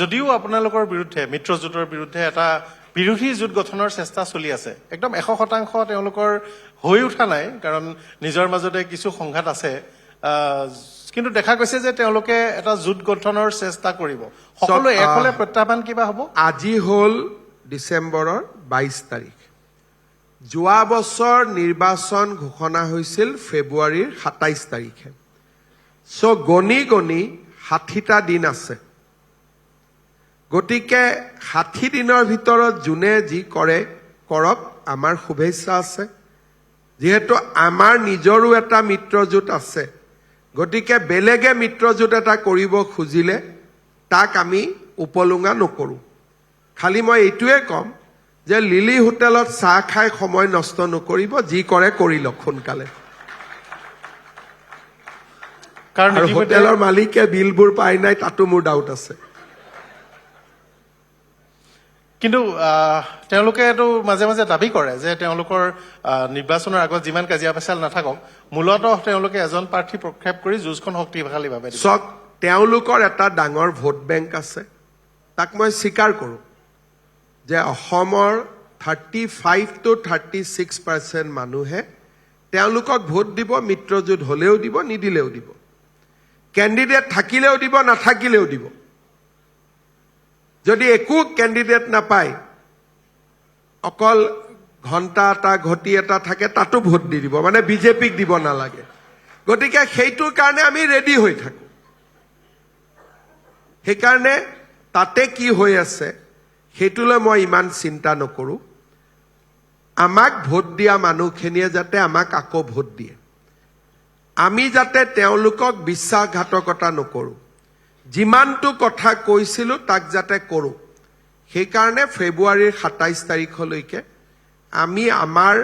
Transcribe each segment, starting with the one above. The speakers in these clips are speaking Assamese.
যদিও আপোনালোকৰ বিৰুদ্ধে মিত্ৰজোঁটৰ বিৰুদ্ধে এটা বিৰোধী জোঁট গঠনৰ চেষ্টা চলি আছে, একদম 100% তেওঁলোকৰ হৈ উঠা নাই, কাৰণ নিজৰ মাজতে কিছু সংঘাত আছে, কিন্তু দেখা গৈছে যে তেওঁলোকে এটা জোঁট গঠনৰ চেষ্টা কৰিব। সকলো একলে প্ৰত্যাহ্বান কিবা হ'ব? আজি হ'ল ডিচেম্বৰৰ 22 তাৰিখ। যোৱা বছৰ নিৰ্বাচন ঘোষণা হৈছিল ফেব্ৰুৱাৰীৰ 27 তাৰিখে। গণি 60টা দিন আছে। গতিকে 60 দিনৰ ভিতৰত যোনে যি কৰে কৰক, আমাৰ শুভেচ্ছা আছে। যিহেতু আমাৰ নিজৰো এটা মিত্ৰজোঁট আছে, গতিকে বেলেগে মিত্ৰজোঁট এটা কৰিব খুজিলে তাক আমি উপলুঙা নকৰোঁ। খালি মই এইটোৱে ক'ম যে লিলি হোটেলত চাহ খাই সময় নষ্ট নকৰিব, যি কৰে কৰি লওক সোনকালে। কাৰণ হোটেলৰ মালিকে বিলবোৰ পাই নাই তাতো মোৰ ডাউট আছে। কিন্তু তেওঁলোকে এইটো মাজে মাজে দাবী কৰে যে তেওঁলোকৰ নিৰ্বাচনৰ আগত যিমান কাজিয়া পেচাল নাথাকক, মূলতঃ তেওঁলোকে এজন প্ৰাৰ্থী প্ৰক্ষেপ কৰি যুঁজখন শক্তিশালীভাৱে দিব। চাওক, তেওঁলোকৰ এটা ডাঙৰ ভোট বেংক আছে, তাক মই স্বীকাৰ কৰোঁ যে অসমৰ 35 to 36% মানুহে তেওঁলোকক ভোট দিব, মিত্ৰজোঁট হ'লেও দিব, নিদিলেও দিব। কেণ্ডিডেট থাকিলেও দিব, নাথাকিলেও দিব। যদি একো কেণ্ডিডেট নাপায়, অকল ঘণ্টা এটা ঘটি এটা থাকে, তাতো ভোট দি দিব, মানে বিজেপিক দিব নালাগে। গতিকে সেইটোৰ কাৰণে আমি ৰেডি হৈ থাকোঁ। সেইকাৰণে তাতে কি হৈ আছে সেইটোলৈ মই ইমান চিন্তা নকৰোঁ। আমাক ভোট দিয়া মানুহখিনিয়ে যাতে আমাক আকৌ ভোট দিয়ে, আমি যাতে তেওঁলোকক বিশ্বাসঘাতকতা নকৰোঁ, যিমানটো কথা কৈছিলোঁ তাক যাতে কৰোঁ। সেইকাৰণে ফেব্ৰুৱাৰীৰ 27 তাৰিখলৈকে আমি আমাৰ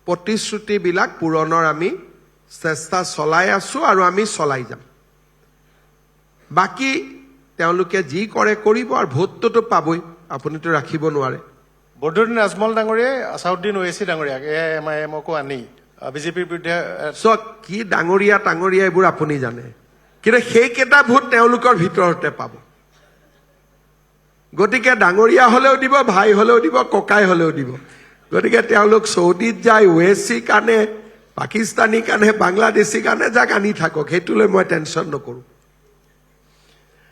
প্ৰতিশ্ৰুতিবিলাক পূৰণৰ আমি চেষ্টা চলাই আছোঁ আৰু আমি চলাই যাম। বাকী তেওঁলোকে যি কৰে কৰিব, আৰু ভোটটোতো পাবই, আপুনিতো ৰাখিব নোৱাৰে। বদৰুদ্দিন আজমল ডাঙৰীয়াই আছাউদ্দিন ওৱেইচি ডাঙৰীয়াক AIMIMকো আনি বিজেপিৰ বিৰুদ্ধে কি ডাঙৰীয়া এইবোৰ আপুনি জানে, কিন্তু সেইকেইটা ভোট তেওঁলোকৰ ভিতৰতে পাব। গতিকে ডাঙৰীয়া হ'লেও দিব, ভাই হ'লেও দিব, ককাই হ'লেও দিব। গতিকে তেওঁলোক চৌদিত যায়, ওৱেইচি কানে, পাকিস্তানী কানে, বাংলাদেশী কানে, যাক আনি থাকক, সেইটোলৈ মই টেনশ্যন নকৰোঁ।